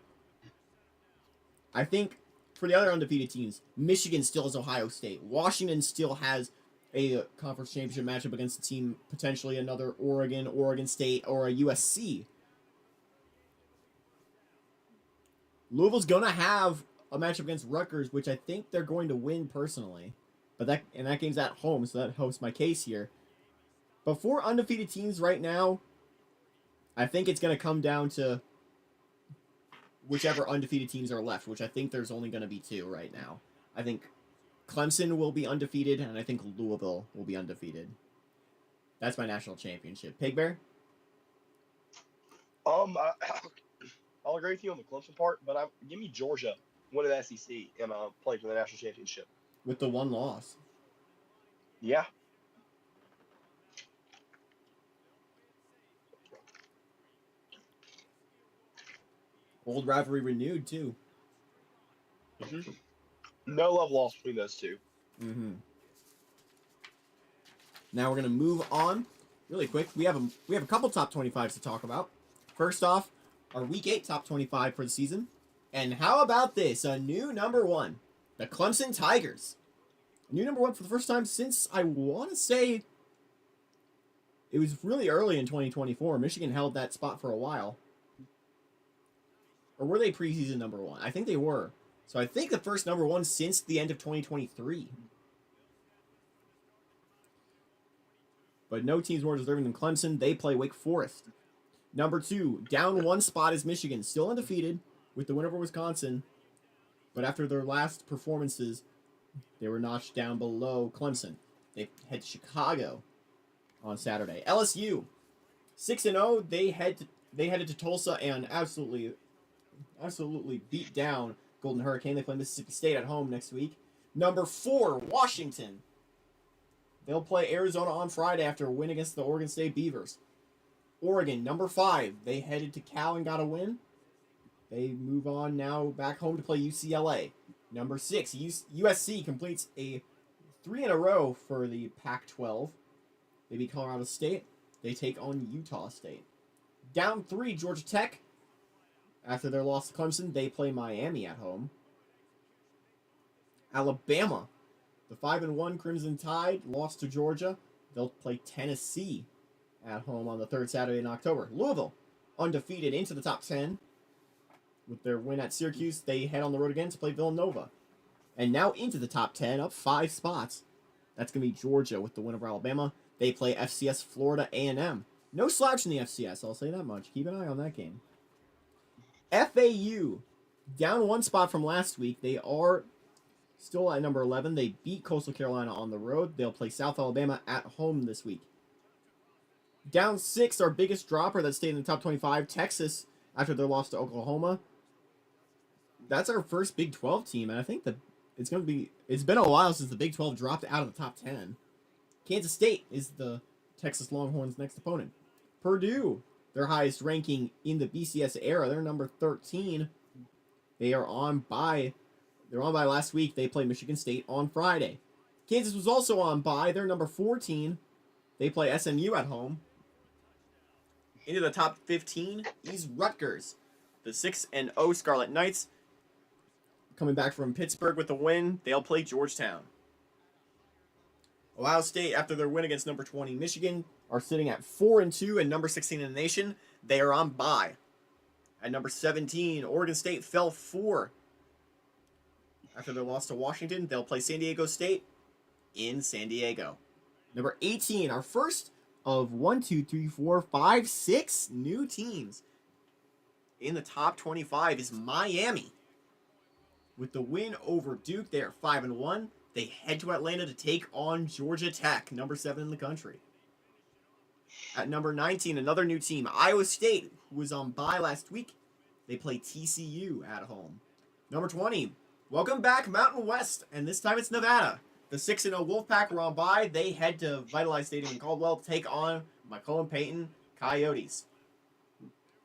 Speaker 2: I think for the other undefeated teams, Michigan still has Ohio State. Washington still has a conference championship matchup against a team, potentially another Oregon State, or a USC. Louisville's going to have a matchup against Rutgers, which I think they're going to win personally. But that game's at home, so that helps my case here. But for undefeated teams right now, I think it's going to come down to whichever undefeated teams are left, which I think there's only going to be 2 right now. I think Clemson will be undefeated, and I think Louisville will be undefeated. That's my national championship. Pig Bear?
Speaker 1: I'll agree with you on the Clemson part, but give me Georgia winning the SEC and playing for the national championship.
Speaker 2: With the 1 loss.
Speaker 1: Yeah.
Speaker 2: Old rivalry renewed, too.
Speaker 1: Mm-hmm. No love lost between those two.
Speaker 2: Mm-hmm. Now we're going to move on really quick. We have a couple top 25s to talk about. First off, our Week 8 top 25 for the season. And how about this? A new number 1. The Clemson Tigers. A new number 1 for the first time since, I want to say, it was really early in 2024. Michigan held that spot for a while. Or were they preseason number 1? I think they were. So I think the first number 1 since the end of 2023. But no team's more deserving than Clemson. They play Wake Forest. Number 2, down 1 spot is Michigan. Still undefeated with the win over Wisconsin. But after their last performances, they were notched down below Clemson. They head to Chicago on Saturday. LSU 6-0. They headed to Tulsa and absolutely beat down Golden Hurricane. They play Mississippi State at home next week. Number 4, Washington. They'll play Arizona on Friday after a win against the Oregon State Beavers. Oregon, number 5. They headed to Cal and got a win. They move on now back home to play UCLA. Number 6, USC completes a 3 in a row for the Pac-12. They beat Colorado State. They take on Utah State. Down 3, Georgia Tech. After their loss to Clemson, they play Miami at home. Alabama, the 5-1 Crimson Tide lost to Georgia. They'll play Tennessee at home on the 3rd Saturday in October. Louisville, undefeated into the top 10. With their win at Syracuse, they head on the road again to play Villanova. And now into the top 10, up 5 spots. That's going to be Georgia with the win over Alabama. They play FCS Florida A&M. No slouch in the FCS, I'll say that much. Keep an eye on that game. FAU, down 1 spot from last week. They are still at number 11. They beat Coastal Carolina on the road. They'll play South Alabama at home this week. Down 6, our biggest dropper that stayed in the top 25, Texas, after their loss to Oklahoma. That's our first Big 12 team, and I think that it's been a while since the Big 12 dropped out of the top 10. Kansas State is the Texas Longhorns' next opponent. Purdue, their highest ranking in the BCS era. They're number 13. They are on bye. They're on bye last week. They play Michigan State on Friday. Kansas was also on bye. They're number 14. They play SMU at home. Into the top 15 is Rutgers. The 6-0 Scarlet Knights, coming back from Pittsburgh with a win. They'll play Georgetown. Ohio State, after their win against number 20 Michigan, are sitting at 4-2 and number 16 in the nation. They are on bye. At number 17, Oregon State fell 4. After their loss to Washington, they'll play San Diego State in San Diego. Number 18, our first of 6 new teams in the top 25 is Miami. With the win over Duke, they are 5-1. They head to Atlanta to take on Georgia Tech, number 7 in the country. At number 19, another new team, Iowa State, who was on bye last week. They play TCU at home. Number 20, welcome back Mountain West, and this time it's Nevada. The 6-0 Wolfpack were on bye. They head to Vitalize Stadium in Caldwell to take on Macomb-Peyton Coyotes.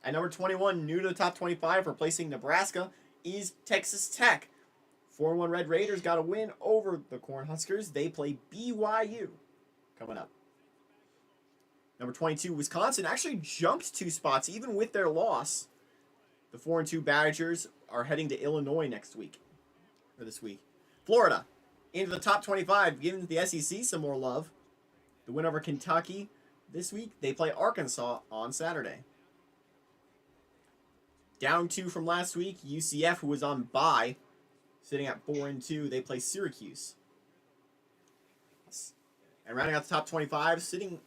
Speaker 2: At number 21, new to the top 25, replacing Nebraska, is Texas Tech. 4-1 Red Raiders got a win over the Cornhuskers. They play BYU coming up. Number 22, Wisconsin actually jumped 2 spots even with their loss. The 4-2 Badgers are heading to Illinois next week, or this week. Florida, into the top 25, giving the SEC some more love. The win over Kentucky this week. They play Arkansas on Saturday. Down 2 from last week, UCF, who was on bye, sitting at 4-2. They play Syracuse. And rounding out the top 25, sitting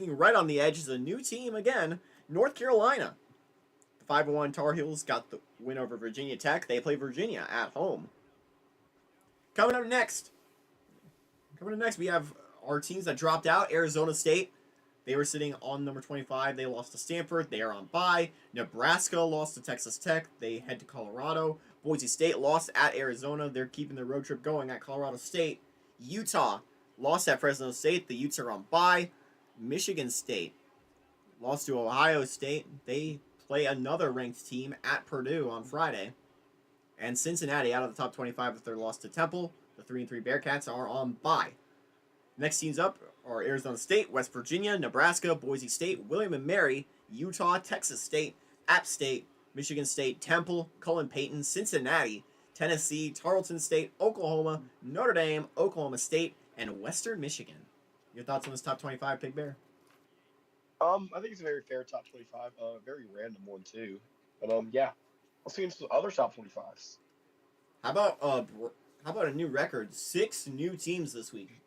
Speaker 2: right on the edge is a new team again, North Carolina. The 5-1 Tar Heels got the win over Virginia Tech. They play Virginia at home. Coming up next, we have our teams that dropped out. Arizona State, they were sitting on number 25. They lost to Stanford. They are on bye. Nebraska lost to Texas Tech. They head to Colorado. Boise State lost at Arizona. They're keeping their road trip going at Colorado State. Utah lost at Fresno State. The Utes are on bye. Michigan State lost to Ohio State. They play another ranked team at Purdue on Friday. And Cincinnati, out of the top 25 with their loss to Temple. The 3-3 Bearcats are on bye. Next teams up are Arizona State, West Virginia, Nebraska, Boise State, William & Mary, Utah, Texas State, App State, Michigan State, Temple, Cullen-Payton, Cincinnati, Tennessee, Tarleton State, Oklahoma, Notre Dame, Oklahoma State, and Western Michigan. Your thoughts on this top 25, Big Bear?
Speaker 1: I think it's a very fair top 25. Very random one too. But yeah, let's get into some other top 25s.
Speaker 2: How about a new record? 6 new teams this week.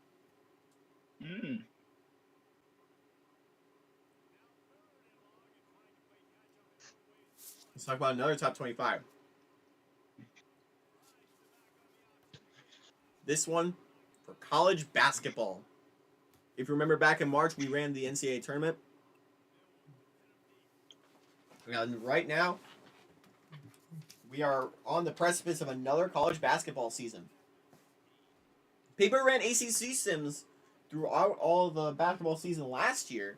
Speaker 2: Let's talk about another top 25. This one for college basketball. If you remember back in March, we ran the NCAA tournament. And right now, we are on the precipice of another college basketball season. People ran ACC sims throughout all the basketball season last year.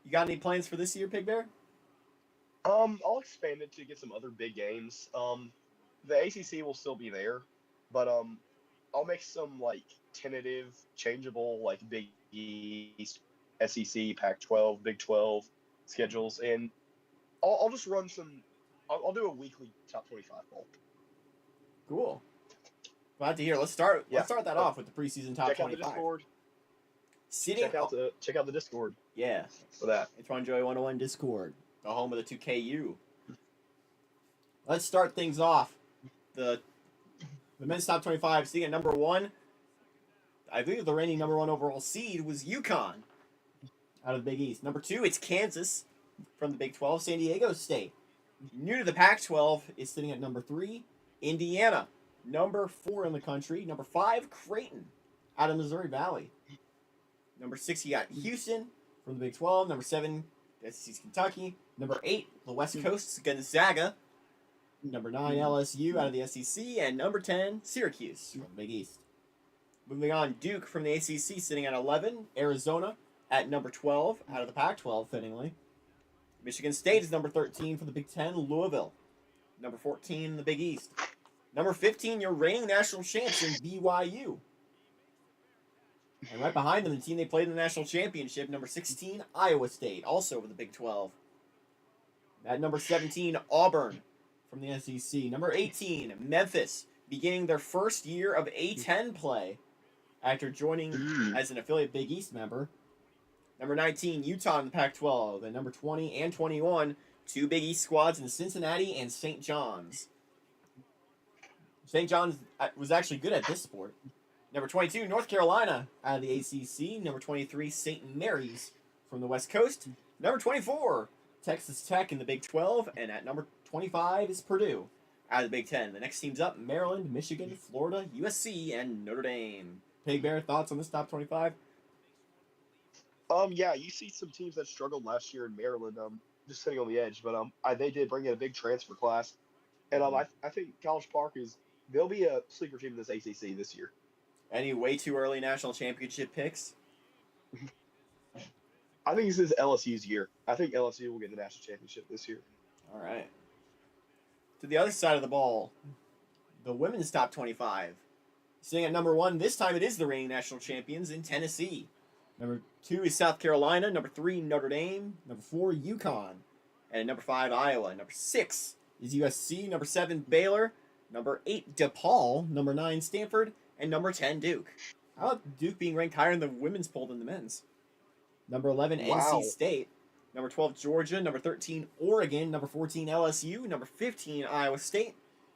Speaker 2: You got any plans for this year, Pig Bear?
Speaker 1: I'll expand it to get some other big games. The ACC will still be there, but I'll make some like tentative, changeable like Big East, SEC, Pac-12, Big 12 schedules, and I'll just run some. I'll do a weekly top 25 poll.
Speaker 2: Cool. Glad to hear. Let's start
Speaker 1: Yeah.
Speaker 2: that off with the preseason top
Speaker 1: Check out
Speaker 2: 25.
Speaker 1: the Discord.
Speaker 2: Sitting
Speaker 1: Check out the Discord
Speaker 2: yeah,
Speaker 1: for that.
Speaker 2: it's on Joey 101 Discord, the home of the 2KU. Let's start things off. The men's top 25 sitting at number 1. I believe the reigning number 1 overall seed was UConn out of the Big East. Number 2, it's Kansas from the Big 12, San Diego State. New to the Pac-12 is sitting at number 3, Indiana. Number 4 in the country. Number 5, Creighton out of Missouri Valley. Number 6, you got Houston from the Big 12. Number 7, SEC's Kentucky. Number 8, the West Coast's Gonzaga. Number 9, LSU out of the SEC. And number 10, Syracuse from the Big East. Moving on, Duke from the ACC sitting at 11. Arizona at number 12 out of the Pac-12, fittingly. Michigan State is number 13 for the Big 10. Louisville. Number 14 in the Big East. Number 15, your reigning national champs in BYU. And right behind them, the team they played in the national championship, number 16, Iowa State, also over the Big 12. At number 17, Auburn from the SEC. Number 18, Memphis, beginning their first year of A10 play after joining as an affiliate Big East member. Number 19, Utah in the Pac-12. And number 20 and 21, 2 Big East squads in Cincinnati and St. John's. St. John's was actually good at this sport. Number 22, North Carolina out of the ACC. Number 23, St. Mary's from the West Coast. Number 24, Texas Tech in the Big 12. And at number 25 is Purdue out of the Big 10. The next team's up, Maryland, Michigan, Florida, USC, and Notre Dame. Pig Bear, thoughts on this top 25?
Speaker 1: Yeah, you see some teams that struggled last year in Maryland, just sitting on the edge, but they did bring in a big transfer class, and I think College Park they'll be a sleeper team in this ACC this year.
Speaker 2: Any way too early national championship picks?
Speaker 1: I think this is LSU's year. I think LSU will get the national championship this year.
Speaker 2: All right. To the other side of the ball, the women's top 25. Sitting at number 1, this time it is the reigning national champions in Tennessee. Number 2 is South Carolina. Number 3, Notre Dame. Number 4, UConn. And number 5, Iowa. Number 6 is USC. Number 7, Baylor. Number 8, DePaul. Number 9, Stanford. And number 10, Duke. How about Duke being ranked higher in the women's poll than the men's? Number 11, NC State. Number 12, Georgia. Number 13, Oregon. Number 14, LSU. Number 15, Iowa State.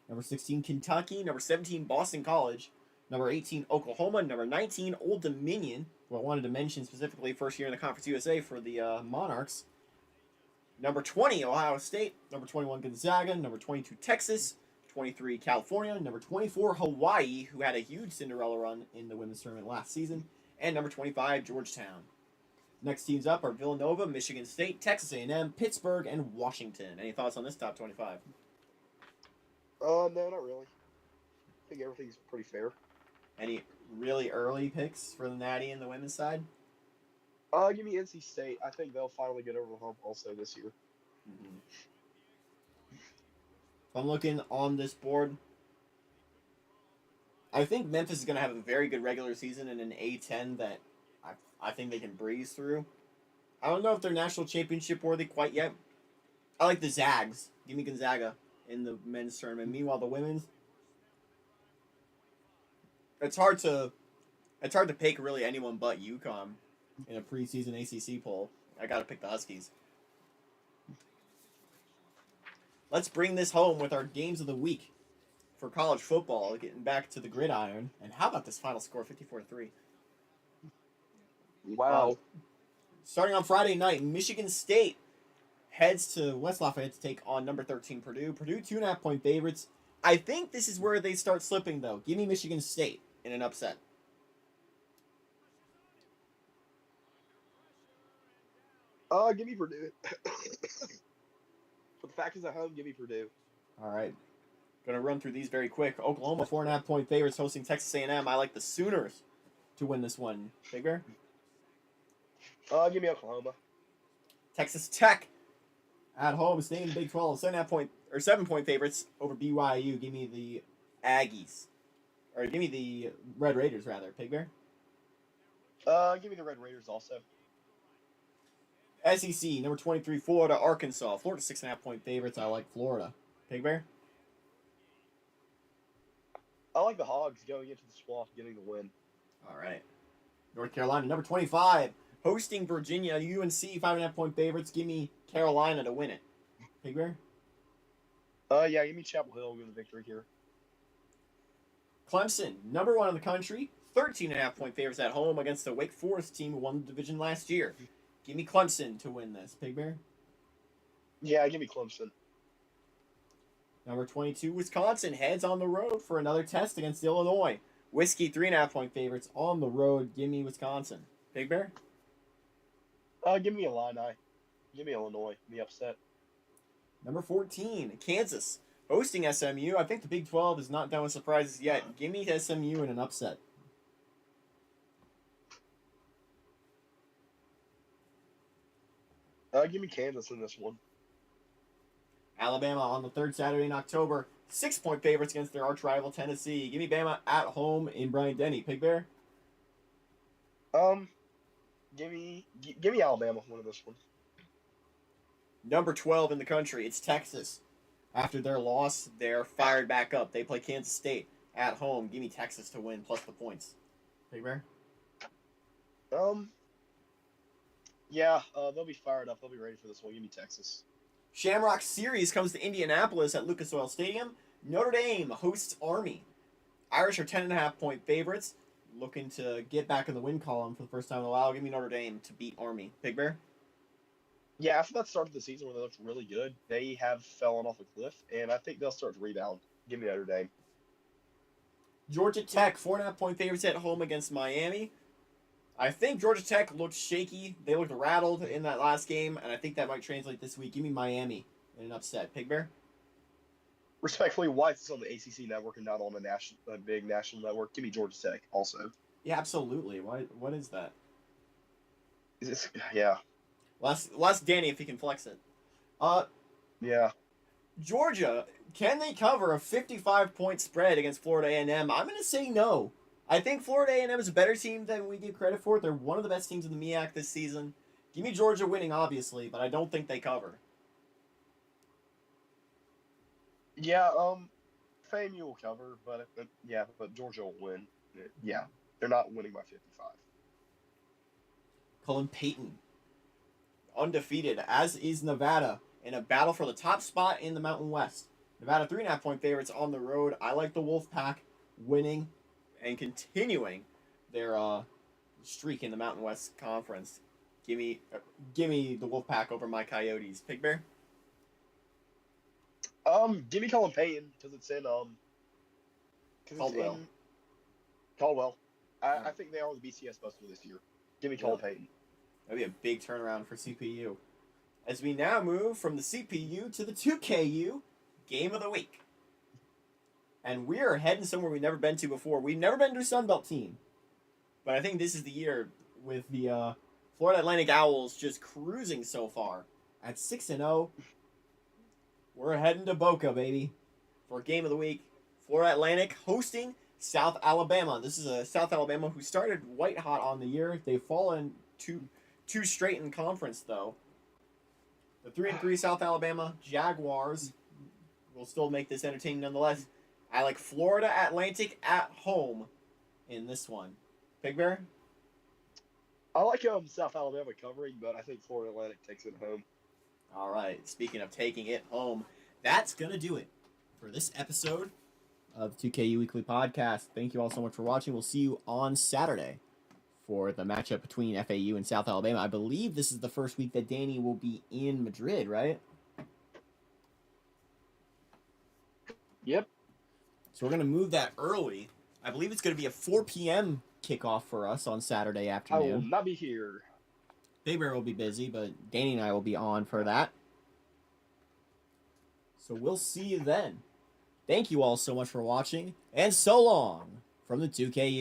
Speaker 2: Number 16, Kentucky. Number 17, Boston College. Number 18, Oklahoma. Number 19, Old Dominion, who I wanted to mention specifically first year in the Conference USA for the Monarchs. Number 20, Ohio State. Number 21, Gonzaga. Number 22, Texas. 23, California. Number 24, Hawaii, who had a huge Cinderella run in the women's tournament last season. And number 25, Georgetown. Next teams up are Villanova, Michigan State, Texas A&M, Pittsburgh, and Washington. Any thoughts on this top 25?
Speaker 1: No, not really. I think everything's pretty fair.
Speaker 2: Any really early picks for the Natty and the women's side?
Speaker 1: Give me NC State. I think they'll finally get over the hump also this year.
Speaker 2: Mm-hmm. I'm looking on this board. I think Memphis is going to have a very good regular season and an A10 that I think they can breeze through. I don't know if they're national championship worthy quite yet. I like the Zags. Give me Gonzaga in the men's tournament. Meanwhile, the women's, it's hard to pick really anyone but UConn in a preseason ACC poll. I got to pick the Huskies. Let's bring this home with our games of the week for college football, getting back to the gridiron. And how about this final score, 54-3?
Speaker 1: Wow.
Speaker 2: Starting on Friday night, Michigan State heads to West Lafayette to take on number 13 Purdue. Purdue 2.5-point favorites. I think this is where they start slipping, though. Give me Michigan State in an upset.
Speaker 1: Give me Purdue. For the Falcons at home, give me Purdue.
Speaker 2: All right. Going to run through these very quick. Oklahoma, 4.5-point favorites hosting Texas A&M. I like the Sooners to win this one. Big Bear?
Speaker 1: Give me Oklahoma.
Speaker 2: Texas Tech at home, staying in the Big 12. 7-point favorites over BYU. Give me the Aggies. Or give me the Red Raiders, rather. Big Bear?
Speaker 1: Give me the Red Raiders also.
Speaker 2: SEC, number 23, Florida, Arkansas. Florida, 6.5-point favorites. I like Florida. Big Bear?
Speaker 1: I like the Hogs going into the swamp, getting the win.
Speaker 2: All right. North Carolina, number 25, hosting Virginia. UNC, 5.5-point favorites. Give me Carolina to win it. Big Bear?
Speaker 1: Yeah, give me Chapel Hill with the victory here.
Speaker 2: Clemson, number 1 in the country, 13.5-point favorites at home against the Wake Forest team who won the division last year. Give me Clemson to win this. Big Bear?
Speaker 1: Yeah, give me Clemson.
Speaker 2: Number 22, Wisconsin heads on the road for another test against Illinois. Whiskey, 3.5-point favorites on the road. Give me Wisconsin. Big Bear?
Speaker 1: Give me Illini. Give me Illinois. The upset.
Speaker 2: Number 14, Kansas hosting SMU. I think the Big 12 is not done with surprises yet. Give me SMU in an upset.
Speaker 1: Give me Kansas in this one.
Speaker 2: Alabama on the third Saturday in October. 6-point favorites against their arch rival Tennessee. Give me Bama at home in Bryant-Denny. Big Bear?
Speaker 1: Give me Alabama winning this one.
Speaker 2: Number 12 in the country. It's Texas. After their loss, they're fired back up. They play Kansas State at home. Give me Texas to win plus the points. Big Bear?
Speaker 1: Yeah, they'll be fired up. They'll be ready for this one. Give me Texas.
Speaker 2: Shamrock Series comes to Indianapolis at Lucas Oil Stadium. Notre Dame hosts Army. Irish are 10.5-point favorites, looking to get back in the win column for the first time in a while. Give me Notre Dame to beat Army. Big Bear?
Speaker 1: Yeah, after that start of the season where they looked really good, they have fallen off a cliff, and I think they'll start to rebound. Give me Notre Dame.
Speaker 2: Georgia Tech, 4.5-point favorites at home against Miami. I think Georgia Tech looked shaky. They looked rattled in that last game, and I think that might translate this week. Give me Miami in an upset. Big Bear?
Speaker 1: Respectfully, why is this on the ACC network and not on a big national network? Give me Georgia Tech also.
Speaker 2: Yeah, absolutely. What is that?
Speaker 1: Yeah.
Speaker 2: Last Danny if he can flex it.
Speaker 1: Yeah.
Speaker 2: Georgia, can they cover a 55-point spread against Florida A&M? I'm going to say no. I think Florida A&M is a better team than we give credit for. They're one of the best teams in the MEAC this season. Give me Georgia winning, obviously, but I don't think they cover.
Speaker 1: Yeah, FAMU will cover, but Georgia will win. Yeah, they're not winning by 55.
Speaker 2: Cullen Payton, undefeated, as is Nevada, in a battle for the top spot in the Mountain West. Nevada 3.5-point favorites on the road. I like the Wolfpack winning and continuing their streak in the Mountain West Conference. Give me the Wolfpack over my Coyotes. Big Bear?
Speaker 1: Give me Cullen Payton because it's in
Speaker 2: Caldwell.
Speaker 1: Caldwell. I think they are the BCS Buster this year. Give me Cullen Payton.
Speaker 2: That'd be a big turnaround for CPU. As we now move from the CPU to the 2KU Game of the Week. And we are heading somewhere we've never been to before. We've never been to a Sunbelt team. But I think this is the year with the Florida Atlantic Owls just cruising so far. At 6-0, we're heading to Boca, baby, for Game of the Week. Florida Atlantic hosting South Alabama. This is a South Alabama who started white hot on the year. They've fallen two straight in conference, though. The 3-3 South Alabama Jaguars will still make this entertaining nonetheless. I like Florida Atlantic at home in this one. Big Bear?
Speaker 1: I like South Alabama covering, but I think Florida Atlantic takes it home.
Speaker 2: All right. Speaking of taking it home, that's going to do it for this episode of the 2KU Weekly Podcast. Thank you all so much for watching. We'll see you on Saturday for the matchup between FAU and South Alabama. I believe this is the first week that Danny will be in Madrid, right?
Speaker 1: Yep.
Speaker 2: So we're going to move that early. I believe it's going to be a 4 p.m. kickoff for us on Saturday
Speaker 1: I will
Speaker 2: afternoon.
Speaker 1: not be here.
Speaker 2: Big Bear will be busy, but Danny and I will be on for that. So we'll see you then. Thank you all so much for watching, and so long from the 2KU.